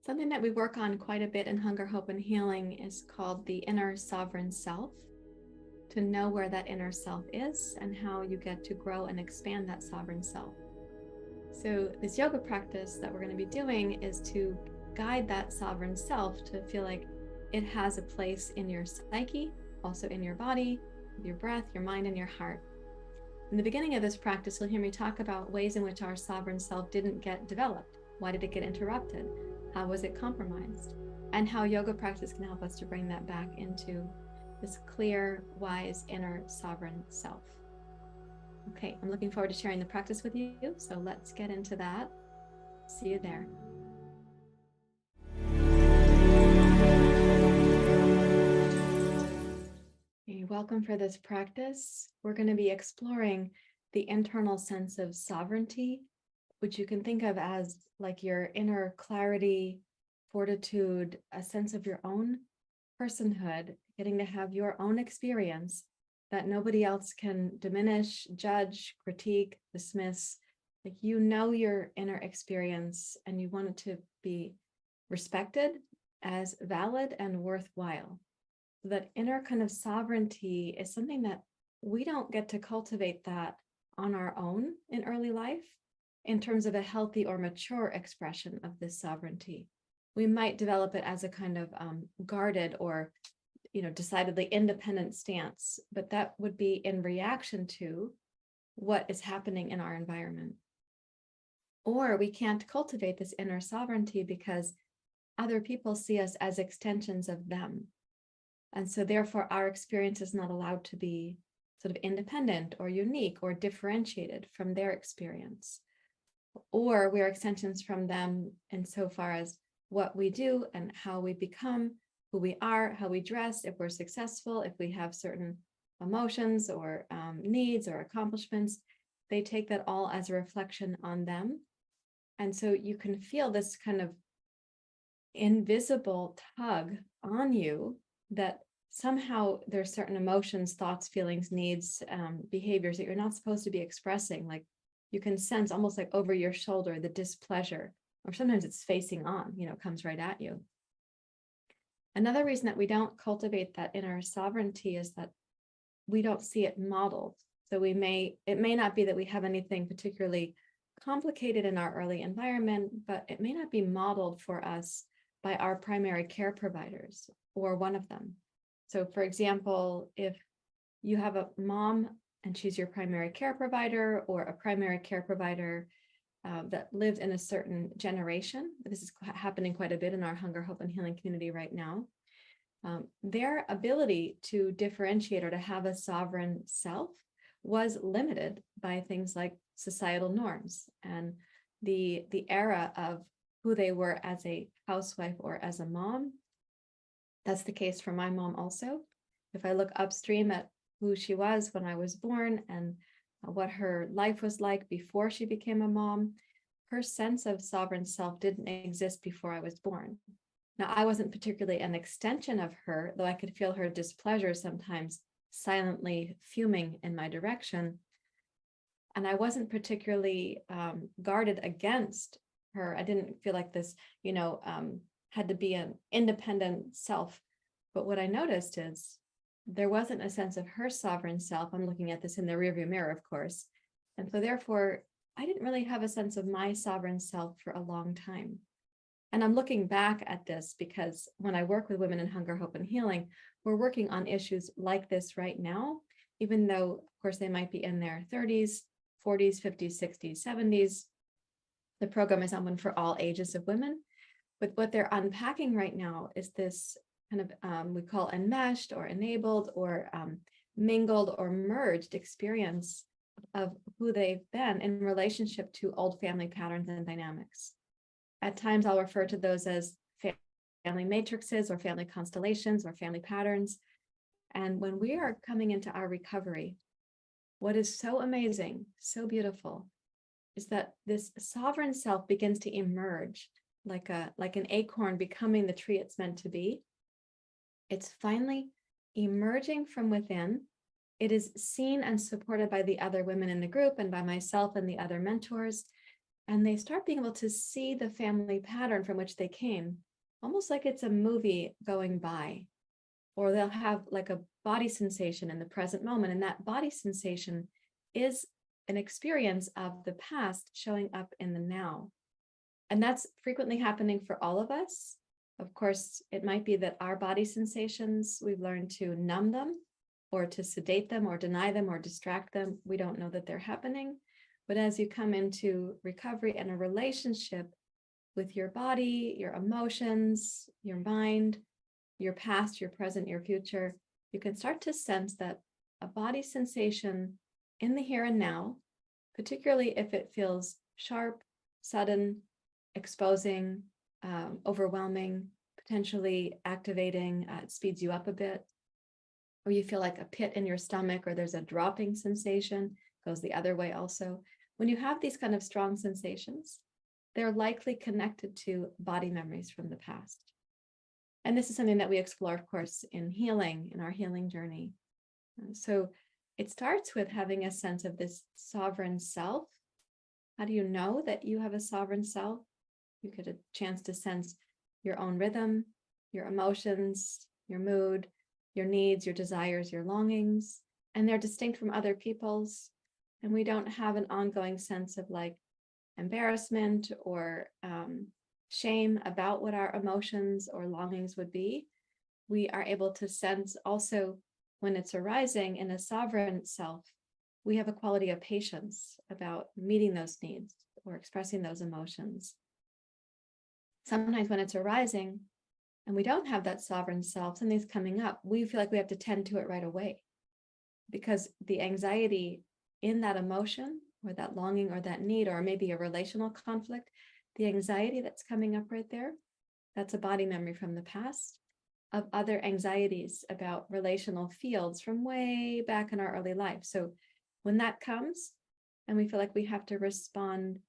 Something that we work on quite a bit in Hunger, Hope, and Healing is called the inner sovereign self. To know where that inner self is and how you get to grow and expand that sovereign self. So, this yoga practice that we're going to be doing is to guide that sovereign self to feel like it has a place in your psyche, also in your body, your breath, your mind, and your heart. In the beginning of this practice, you'll hear me talk about ways in which our sovereign self didn't get developed. Why did it get interrupted? How was it compromised? And how yoga practice can help us to bring that back into this clear, wise, inner sovereign self. Okay, I'm looking forward to sharing the practice with you. So let's get into that. See you there. Okay, welcome for this practice. We're going to be exploring the internal sense of sovereignty, which you can think of as like your inner clarity, fortitude, a sense of your own personhood, getting to have your own experience that nobody else can diminish, judge, critique, dismiss. Like you know your inner experience and you want it to be respected as valid and worthwhile. So that inner kind of sovereignty is something that we don't get to cultivate that on our own in early life in terms of a healthy or mature expression of this sovereignty. We might develop it as a kind of guarded or decidedly independent stance, but that would be in reaction to what is happening in our environment. Or we can't cultivate this inner sovereignty because other people see us as extensions of them. And so therefore our experience is not allowed to be sort of independent or unique or differentiated from their experience. Or we're extensions from them insofar as what we do and how we become, who we are, how we dress, if we're successful, if we have certain emotions or needs or accomplishments, they take that all as a reflection on them. And so you can feel this kind of invisible tug on you that somehow there's certain emotions, thoughts, feelings, needs, behaviors that you're not supposed to be expressing. Like you can sense almost like over your shoulder, the displeasure, or sometimes it's facing on, comes right at you. Another reason that we don't cultivate that inner sovereignty is that we don't see it modeled. So it may not be that we have anything particularly complicated in our early environment, but it may not be modeled for us by our primary care providers or one of them. So for example, if you have a mom and she's your primary care provider or a primary care provider that lived in a certain generation, this is happening quite a bit in our Hunger, Hope, and Healing community right now, their ability to differentiate or to have a sovereign self was limited by things like societal norms and the era of who they were as a housewife or as a mom. That's the case for my mom also. If I look upstream at who she was when I was born and what her life was like before she became a mom, her sense of sovereign self didn't exist before I was born. Now, I wasn't particularly an extension of her, though I could feel her displeasure sometimes silently fuming in my direction. And I wasn't particularly guarded against her. I didn't feel like this, had to be an independent self. But what I noticed is there wasn't a sense of her sovereign self. I'm looking at this in the rearview mirror, of course. And so therefore, I didn't really have a sense of my sovereign self for a long time. And I'm looking back at this because when I work with women in Hunger, Hope, and Healing, we're working on issues like this right now, even though, of course, they might be in their 30s, 40s, 50s, 60s, 70s. The program is open for all ages of women. But what they're unpacking right now is this kind of, we call enmeshed or enabled or mingled or merged experience of who they've been in relationship to old family patterns and dynamics. At times, I'll refer to those as family matrices or family constellations or family patterns. And when we are coming into our recovery, what is so amazing, so beautiful, is that this sovereign self begins to emerge like an acorn becoming the tree it's meant to be. It's finally emerging from within. It is seen and supported by the other women in the group and by myself and the other mentors. and they start being able to see the family pattern from which they came, almost like it's a movie going by. Or they'll have like a body sensation in the present moment, and that body sensation is an experience of the past showing up in the now. And that's frequently happening for all of us. Of course, it might be that our body sensations, we've learned to numb them or to sedate them or deny them or distract them. We don't know that they're happening. But as you come into recovery and a relationship with your body, your emotions, your mind, your past, your present, your future, you can start to sense that a body sensation in the here and now, particularly if it feels sharp, sudden, exposing, overwhelming, potentially activating, it speeds you up a bit, or you feel like a pit in your stomach, or there's a dropping sensation, goes the other way also. When you have these kind of strong sensations, they're likely connected to body memories from the past. And this is something that we explore, of course, in healing, in our healing journey. So it starts with having a sense of this sovereign self. How do you know that you have a sovereign self? You get a chance to sense your own rhythm, your emotions, your mood, your needs, your desires, your longings, and they're distinct from other people's. And we don't have an ongoing sense of like embarrassment or shame about what our emotions or longings would be. We are able to sense also when it's arising in a sovereign self, we have a quality of patience about meeting those needs or expressing those emotions. Sometimes when it's arising and we don't have that sovereign self, something's coming up, we feel like we have to tend to it right away because the anxiety in that emotion or that longing or that need, or maybe a relational conflict, the anxiety that's coming up right there, that's a body memory from the past of other anxieties about relational fields from way back in our early life. So when that comes and we feel like we have to respond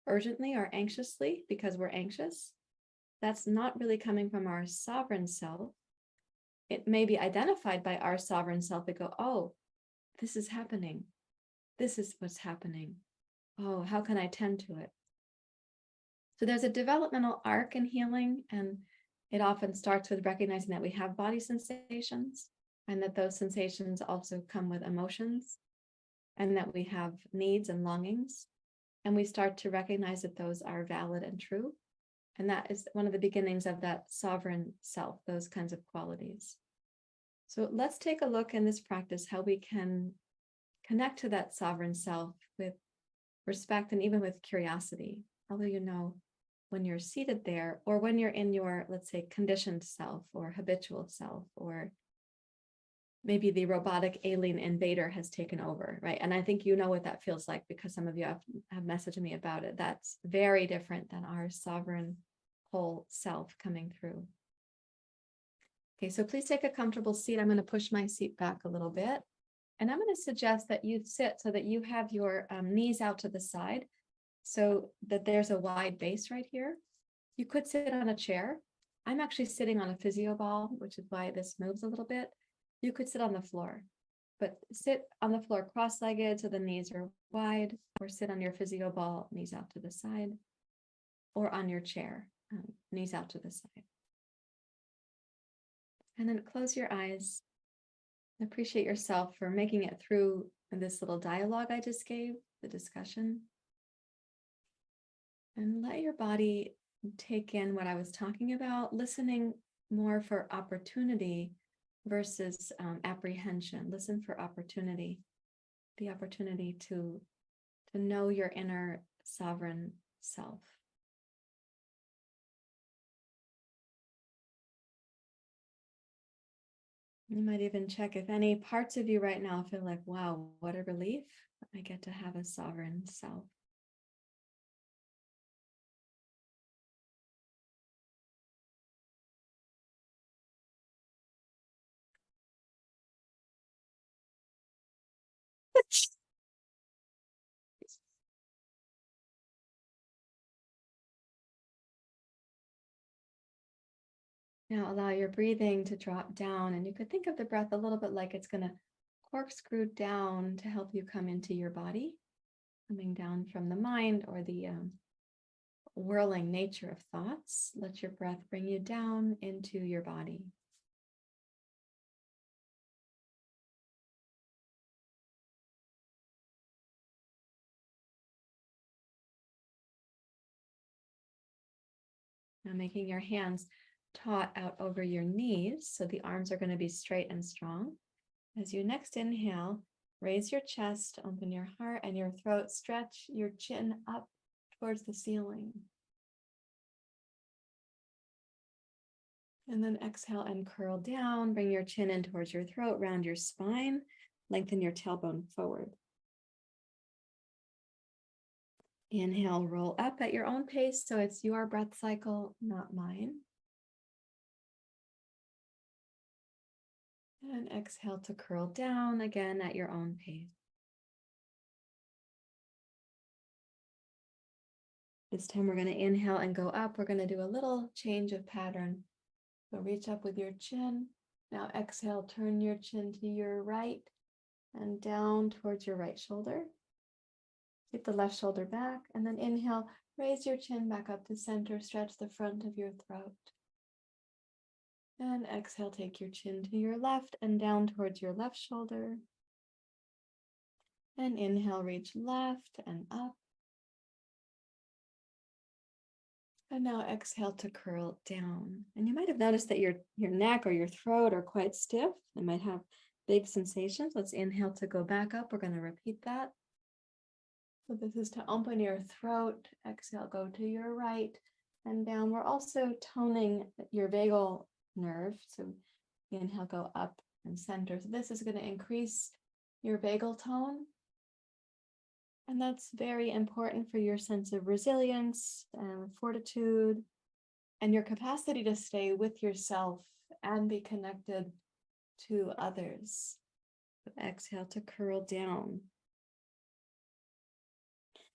urgently or anxiously because we're anxious, that's not really coming from our sovereign self. It may be identified by our sovereign self. We go, oh, this is happening. This is what's happening. Oh, how can I tend to it? So there's a developmental arc in healing, and it often starts with recognizing that we have body sensations and that those sensations also come with emotions and that we have needs and longings. And we start to recognize that those are valid and true. And that is one of the beginnings of that sovereign self, those kinds of qualities. So let's take a look in this practice how we can connect to that sovereign self with respect and even with curiosity. Although you know when you're seated there or when you're in your, let's say, conditioned self or habitual self, or maybe the robotic alien invader has taken over, right? And I think you know what that feels like because some of you have messaged me about it. That's very different than our sovereign whole self coming through. Okay, so please take a comfortable seat. I'm going to push my seat back a little bit. And I'm going to suggest that you sit so that you have your knees out to the side so that there's a wide base right here. You could sit on a chair. I'm actually sitting on a physio ball, which is why this moves a little bit. You could sit on the floor, but sit on the floor cross-legged so the knees are wide, or sit on your physio ball, knees out to the side, or on your chair, knees out to the side. And then close your eyes. Appreciate yourself for making it through this little dialogue I just gave, the discussion. And let your body take in what I was talking about, listening more for opportunity versus apprehension. Listen for opportunity, the opportunity to know your inner sovereign self. You might even check if any parts of you right now feel like, wow, what a relief. I get to have a sovereign self. Now allow your breathing to drop down, and you could think of the breath a little bit like it's going to corkscrew down to help you come into your body, coming down from the mind or the whirling nature of thoughts, let your breath bring you down into your body. Now making your hands taut out over your knees, so the arms are going to be straight and strong. As you next inhale, raise your chest, open your heart and your throat, stretch your chin up towards the ceiling. And then exhale and curl down, bring your chin in towards your throat, round your spine, lengthen your tailbone forward. Inhale, roll up at your own pace, so it's your breath cycle, not mine. And exhale to curl down again at your own pace. This time we're going to inhale and go up. We're going to do a little change of pattern. So reach up with your chin. Now exhale, turn your chin to your right and down towards your right shoulder. Keep the left shoulder back, and then inhale, raise your chin back up to center, stretch the front of your throat. And exhale, take your chin to your left and down towards your left shoulder. And inhale, reach left and up. And now exhale to curl down. And you might have noticed that your neck or your throat are quite stiff. They might have big sensations. Let's inhale to go back up. We're going to repeat that. So this is to open your throat. Exhale, go to your right and down. We're also toning your vagal nerve. So inhale, go up and center. So this is going to increase your vagal tone. And that's very important for your sense of resilience and fortitude and your capacity to stay with yourself and be connected to others. Exhale to curl down.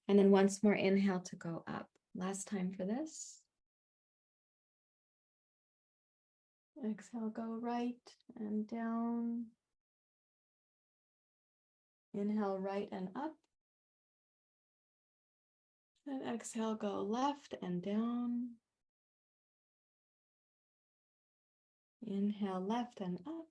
And then once more, inhale to go up. Last time for this. Exhale, go right and down. Inhale, right and up. And exhale, go left and down. Inhale, left and up.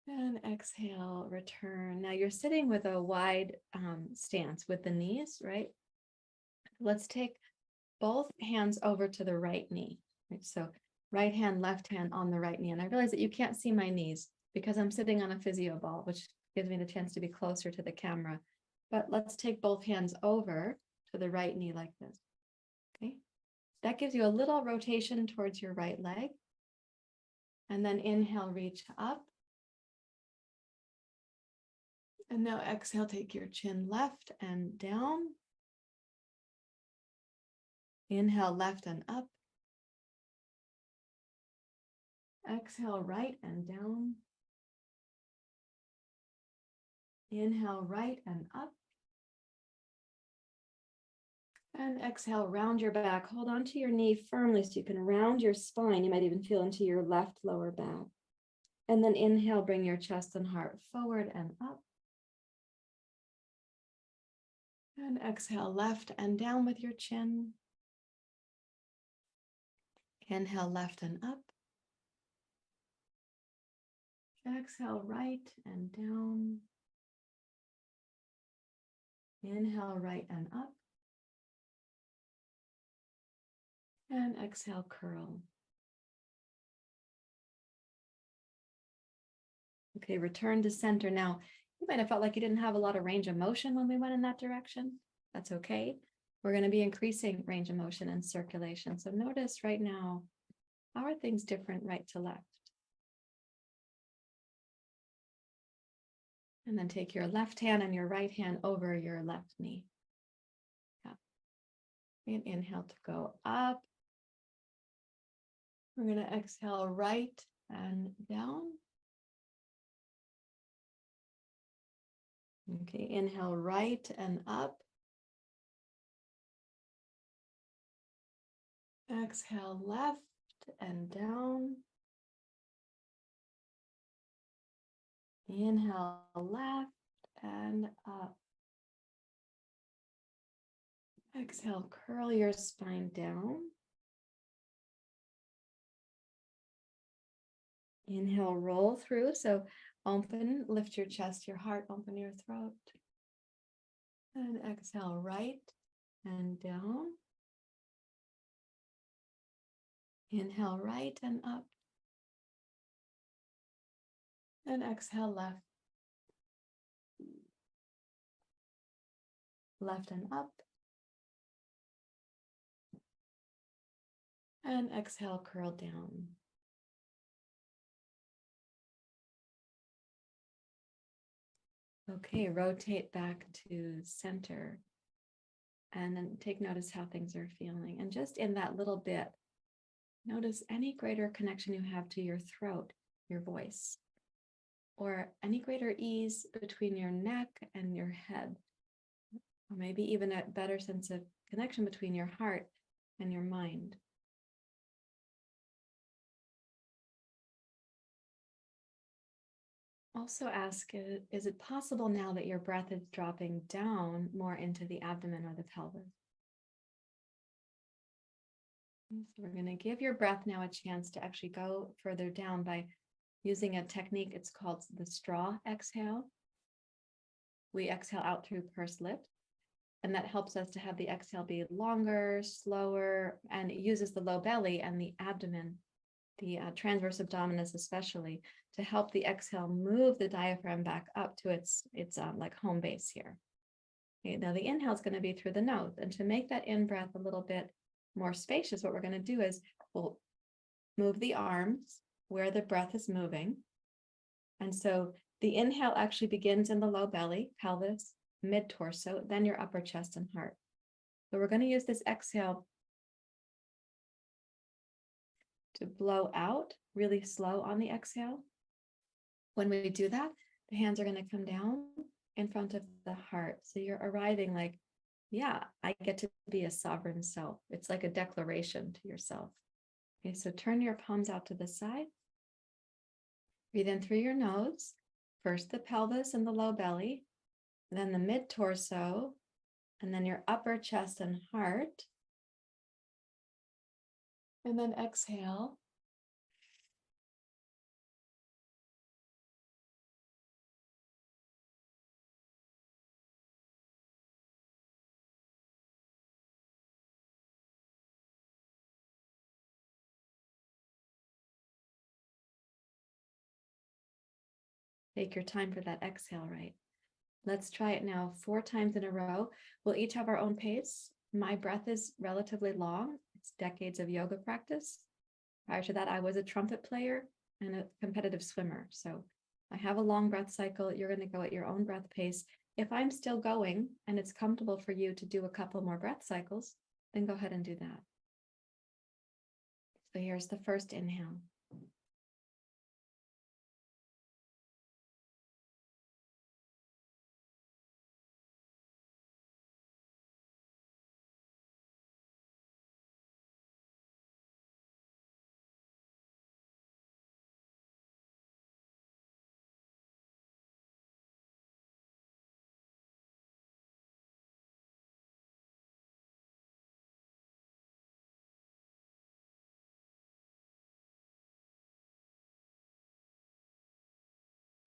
And exhale, return. Now you're sitting with a wide stance with the knees, right? Let's take both hands over to the right knee. Right? So right hand, left hand on the right knee. And I realize that you can't see my knees because I'm sitting on a physio ball, which gives me the chance to be closer to the camera. But let's take both hands over to the right knee like this. Okay. That gives you a little rotation towards your right leg. And then inhale, reach up. And now exhale, take your chin left and down. Inhale, left and up. Exhale, right and down. Inhale, right and up. And exhale, round your back. Hold onto your knee firmly so you can round your spine. You might even feel into your left lower back. And then inhale, bring your chest and heart forward and up. And exhale, left and down with your chin. Inhale, left and up. Exhale, right and down. Inhale, right and up. And exhale, curl. Okay, return to center. Now, you might have felt like you didn't have a lot of range of motion when we went in that direction. That's okay. We're going to be increasing range of motion and circulation. So notice right now, how are things different right to left? And then take your left hand and your right hand over your left knee. Yeah. And inhale to go up. We're going to exhale right and down. Okay, inhale right and up. Exhale left and down. Inhale left and up. Exhale, curl your spine down. Inhale, roll through. So open, lift your chest, your heart, open your throat. And exhale, right and down. Inhale, right and up. And exhale, left. Left and up. And exhale, curl down. Okay, rotate back to center. And then take notice how things are feeling. And just in that little bit, notice any greater connection you have to your throat, your voice, or any greater ease between your neck and your head, or maybe even a better sense of connection between your heart and your mind. Also ask, is it possible now that your breath is dropping down more into the abdomen or the pelvis? So we're going to give your breath now a chance to actually go further down by using a technique. It's called the straw exhale. We exhale out through pursed lips, and that helps us to have the exhale be longer, slower, and it uses the low belly and the abdomen, the transverse abdominis especially, to help the exhale move the diaphragm back up to its like home base here. Okay, now the inhale is going to be through the nose, and to make that in-breath a little bit more spacious, what we're going to do is we'll move the arms where the breath is moving. And so the inhale actually begins in the low belly, pelvis, mid-torso, then your upper chest and heart. So we're going to use this exhale to blow out really slow on the exhale. When we do that, the hands are going to come down in front of the heart. So you're arriving like, yeah, I get to be a sovereign self. It's like a declaration to yourself. Okay, so turn your palms out to the side. Breathe in through your nose. First the pelvis and the low belly, then the mid-torso, and then your upper chest and heart. And then exhale. Take your time for that exhale, right? Let's try it now 4 times in a row. We'll each have our own pace. My breath is relatively long. It's decades of yoga practice. Prior to that, I was a trumpet player and a competitive swimmer. So I have a long breath cycle. You're going to go at your own breath pace. If I'm still going and it's comfortable for you to do a couple more breath cycles, then go ahead and do that. So here's the first inhale.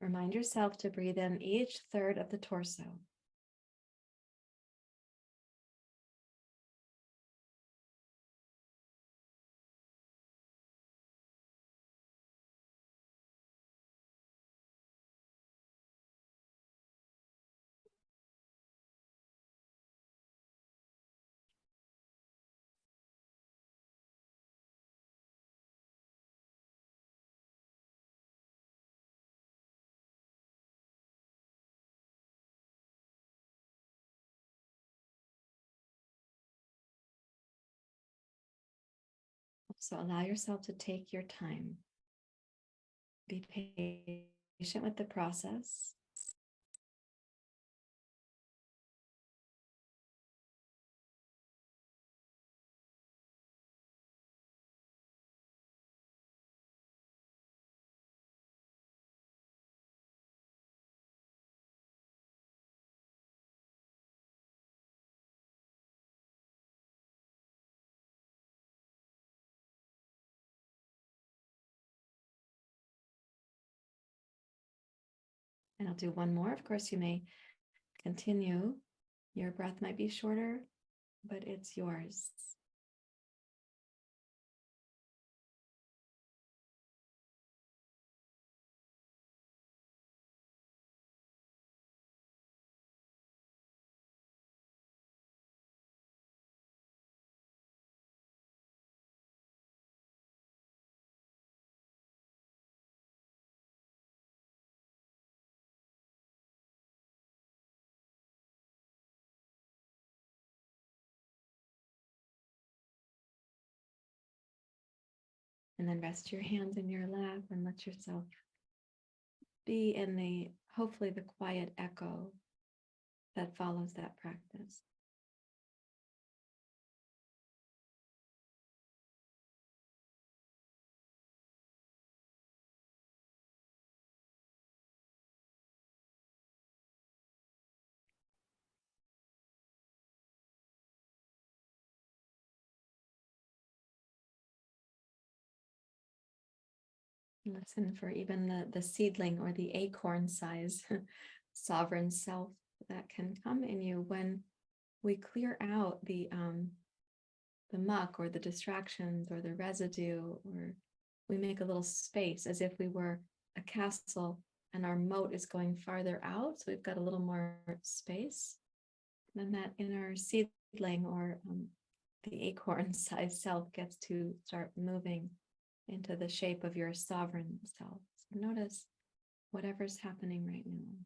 Remind yourself to breathe in each third of the torso. So allow yourself to take your time. Be patient with the process. And I'll do one more. Of course, you may continue. Your breath might be shorter, but it's yours. And then rest your hands in your lap and let yourself be in the, hopefully, the quiet echo that follows that practice. Listen for even the seedling or the acorn size sovereign self that can come in you when we clear out the muck or the distractions or the residue, or we make a little space as if we were a castle and our moat is going farther out. So we've got a little more space. Then that inner seedling or the acorn size self gets to start moving into the shape of your sovereign self. So notice whatever's happening right now.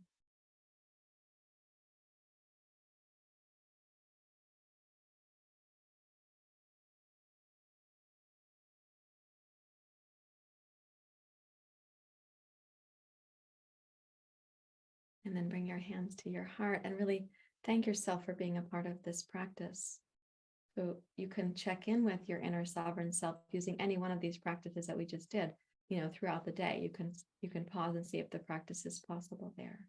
And then bring your hands to your heart and really thank yourself for being a part of this practice. So you can check in with your inner sovereign self using any one of these practices that we just did, throughout the day. You can pause and see if the practice is possible there.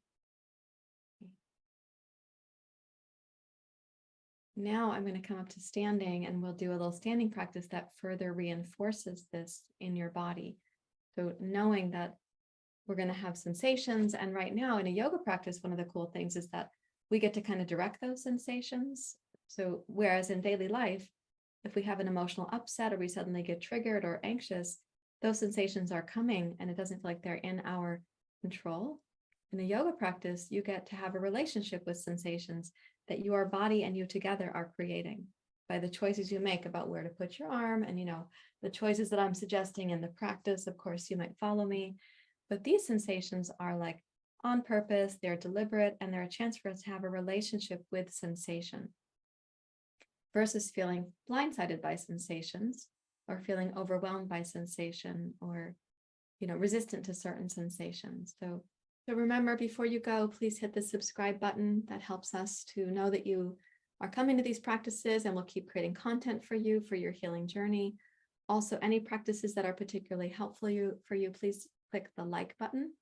Now I'm going to come up to standing and we'll do a little standing practice that further reinforces this in your body. So knowing that we're going to have sensations, and right now in a yoga practice, one of the cool things is that we get to kind of direct those sensations. So whereas in daily life, if we have an emotional upset or we suddenly get triggered or anxious, those sensations are coming and it doesn't feel like they're in our control. In a yoga practice, you get to have a relationship with sensations that your body and you together are creating by the choices you make about where to put your arm, and the choices that I'm suggesting in the practice. Of course, you might follow me, but these sensations are like on purpose, they're deliberate, and they're a chance for us to have a relationship with sensation versus feeling blindsided by sensations or feeling overwhelmed by sensation or, resistant to certain sensations. So remember, before you go, please hit the subscribe button. That helps us to know that you are coming to these practices, and we'll keep creating content for you for your healing journey. Also, any practices that are particularly helpful for you, please click the like button.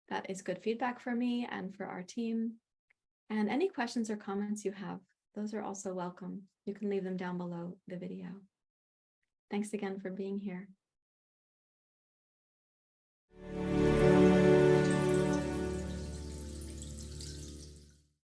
That is good feedback for me and for our team. And any questions or comments you have, those are also welcome. You can leave them down below the video. Thanks again for being here.